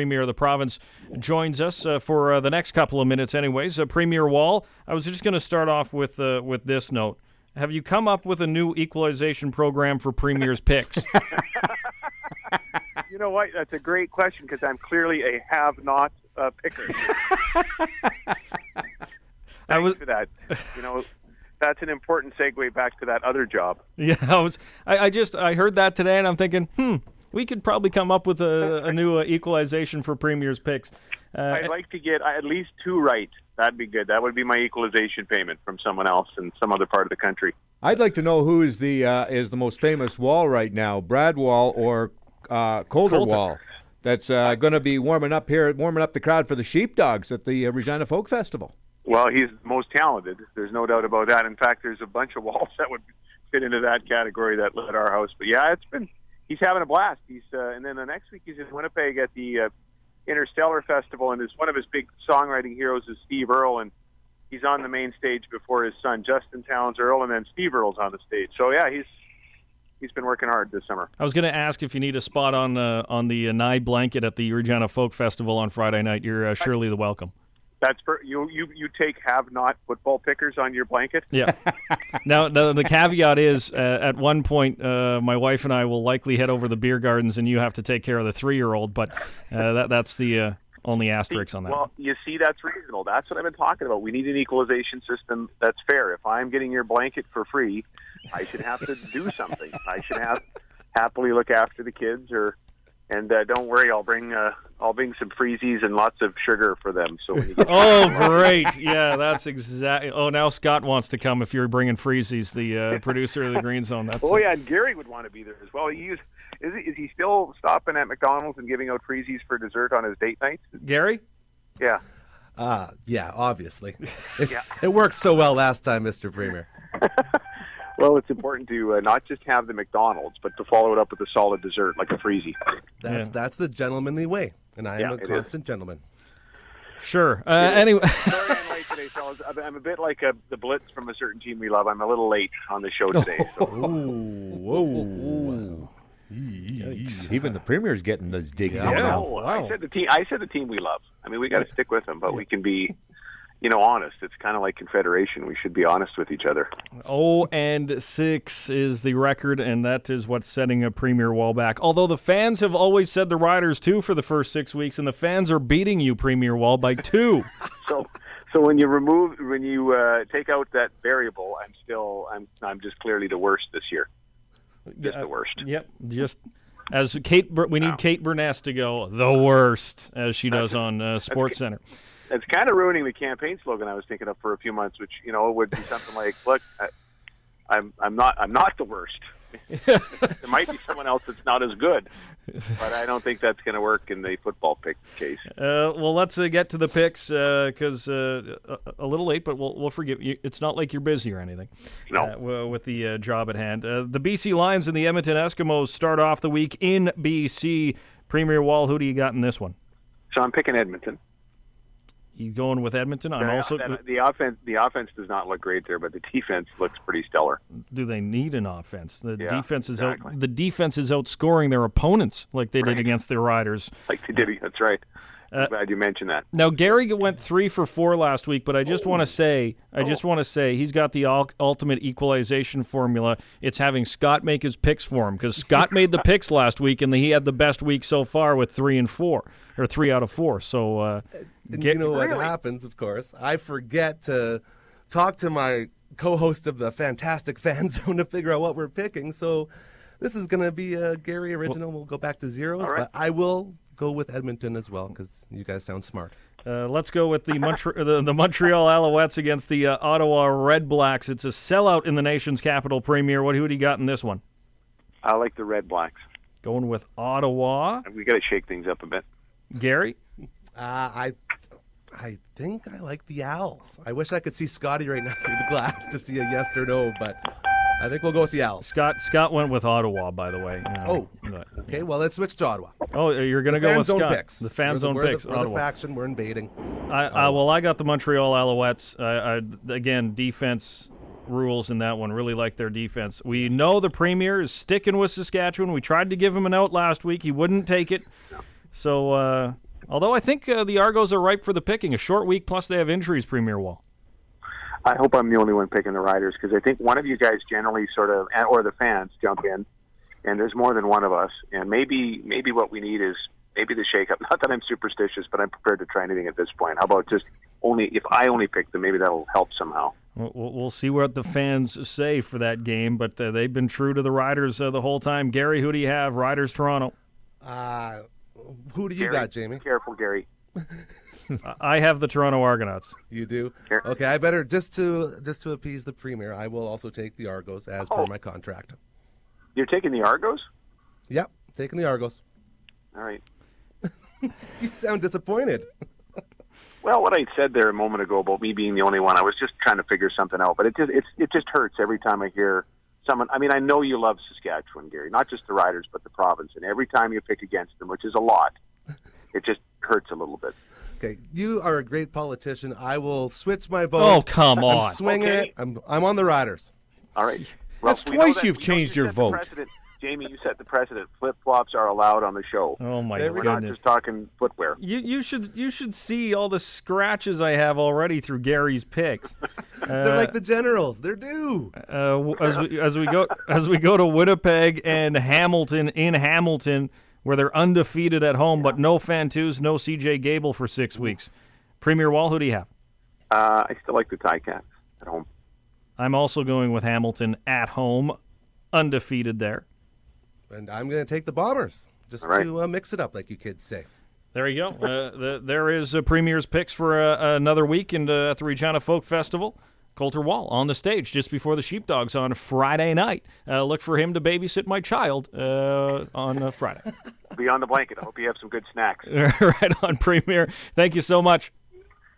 Premier of the province joins us for the next couple of minutes anyways. Premier Wall, I was just going to start off with this note. Have you come up with a new equalization program for Premier's picks? You know what? That's a great question because I'm clearly a have-not picker. Thanks for that. You know, that's an important segue back to that other job. Yeah, I heard that today and I'm thinking, we could probably come up with a new equalization for Premier's picks. I'd like to get at least 2 right. That'd be good. That would be my equalization payment from someone else in some other part of the country. I'd like to know who is the most famous Wall right now, Brad Wall or Coulter Wall. That's going to be warming up the crowd for the Sheepdogs at the Regina Folk Festival. Well, he's the most talented. There's no doubt about that. In fact, there's a bunch of Walls that would fit into that category that led our house. But yeah, he's having a blast. And then the next week he's in Winnipeg at the Interstellar Festival, and one of his big songwriting heroes is Steve Earle, and he's on the main stage before his son Justin Towns Earle, and then Steve Earle's on the stage. So yeah, he's been working hard this summer. I was going to ask if you need a spot on the Nye blanket at the Regina Folk Festival on Friday night. You're surely the welcome. That's you take have-not football pickers on your blanket? Yeah. Now, the caveat is, at one point, my wife and I will likely head over the beer gardens, and you have to take care of the 3-year-old, but that's the only asterisk on that. Well, you see, that's reasonable. That's what I've been talking about. We need an equalization system that's fair. If I'm getting your blanket for free, I should have to do something. I should happily look after the kids, and don't worry, I'll bring some freezies and lots of sugar for them. So when you get great! Yeah, that's exactly. Oh, now Scott wants to come if you're bringing freezies. The producer of the Green Zone. Yeah, and Gary would want to be there as well. Is he still stopping at McDonald's and giving out freezies for dessert on his date nights? Gary? Yeah. Yeah, obviously. It worked so well last time, Mr. Premier. Well, it's important to not just have the McDonald's, but to follow it up with a solid dessert like a freezie. That's the gentlemanly way, and I am a constant gentleman. Sure. Anyway. Sorry I'm late today, fellas. I'm a bit like the Blitz from a certain team we love. I'm a little late on the show today. So. Whoa. Even the Premier's getting those digs. Yeah. No, wow. I said the team we love. I mean, we got to stick with them, but we can be, honest. It's kind of like Confederation. We should be honest with each other. 0-6 is the record, and that is what's setting a Premier Wall back. Although the fans have always said the Riders too for the first 6 weeks, and the fans are beating you, Premier Wall, by 2. So when you take out that variable, I'm just clearly the worst this year. Just the worst. Yep. Just as Kate Burness to go the worst as she does on Sports Center. It's kind of ruining the campaign slogan I was thinking of for a few months, which would be something like, "Look, I'm not the worst." There might be someone else that's not as good, but I don't think that's going to work in the football pick case. Well, let's get to the picks because a little late, but we'll forgive you. It's not like you're busy or anything. No. With the job at hand. The BC Lions and the Edmonton Eskimos start off the week in BC. Premier Wall, who do you got in this one? So I'm picking Edmonton. You going with Edmonton? The offense does not look great there, but the defense looks pretty stellar. Do they need an offense? The defense is exactly. The defense is outscoring their opponents like they did against the Riders. Like they did. That's right. I'm glad you mentioned that. Now Gary went 3 for 4 last week, but I just want to say, he's got the ultimate equalization formula. It's having Scott make his picks for him because Scott made the picks last week, and he had the best week so far with 3 and 4 or 3 out of 4. So. What happens, of course, I forget to talk to my co-host of the Fantastic Fan Zone to figure out what we're picking. So this is going to be a Gary original. We'll go back to zeros, right. But I will go with Edmonton as well because you guys sound smart. Let's go with the Montreal Alouettes against the Ottawa Red Blacks. It's a sellout in the nation's capital, Premier. Who do you got in this one? I like the Red Blacks. Going with Ottawa. We got to shake things up a bit. Gary? I think I like the Owls. I wish I could see Scotty right now through the glass to see a yes or no, but I think we'll go with the Owls. Scott went with Ottawa, by the way. Okay. Well, let's switch to Ottawa. Oh, you're going to go with Scott. Picks. The fan zone picks. We're the faction. We're invading. I got the Montreal Alouettes. Again, defense rules in that one. Really like their defense. We know the Premier is sticking with Saskatchewan. We tried to give him an out last week. He wouldn't take it. So Although I think the Argos are ripe for the picking. A short week, plus they have injuries, Premier Wall. I hope I'm the only one picking the Riders, because I think one of you guys generally sort of, or the fans, jump in, and there's more than one of us. And maybe what we need is maybe the shake-up. Not that I'm superstitious, but I'm prepared to try anything at this point. How about just if I only pick them, maybe that'll help somehow. We'll see what the fans say for that game, but they've been true to the Riders the whole time. Gary, who do you have? Riders, Toronto. Who do you Gary, got, Jamie? Careful, Gary. I have the Toronto Argonauts. You do? Okay, I better, just to appease the Premier, I will also take the Argos as per my contract. You're taking the Argos? Yep, taking the Argos. All right. You sound disappointed. Well, what I said there a moment ago about me being the only one, I was just trying to figure something out. But it just hurts every time I hear someone. I mean, I know you love Saskatchewan, Gary, not just the Riders, but the province. And every time you pick against them, which is a lot, it just hurts a little bit. Okay, you are a great politician. I will switch my vote. Oh, come on. I'm swinging it. I'm on the Riders. All right. Well, That's twice you've changed your vote. Jamie, you set the precedent. Flip-flops are allowed on the show. Oh, my We're not just talking footwear. You should see all the scratches I have already through Gary's picks. They're like the Generals. They're due. As we go to Winnipeg and Hamilton, where they're undefeated at home, but no Fantus, no CJ Gable for 6 weeks. Premier Wall, who do you have? I still like the Ticats at home. I'm also going with Hamilton at home, undefeated there. And I'm going to take the Bombers, just to mix it up, like you kids say. There you go. There is Premier's picks for another week at the Regina Folk Festival. Coulter Wall on the stage just before the Sheepdogs on Friday night. Look for him to babysit my child on Friday. Be on the blanket. I hope you have some good snacks. Right on, Premier. Thank you so much.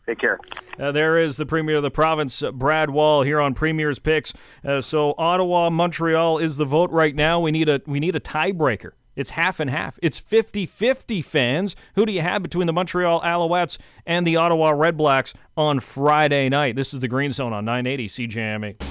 Take care. There is the Premier of the province, Brad Wall, here on Premier's Picks. So Ottawa, Montreal is the vote right now. We need a tiebreaker. It's half and half. It's 50-50, fans. Who do you have between the Montreal Alouettes and the Ottawa Redblacks on Friday night? This is the Green Zone on 980 CJMA.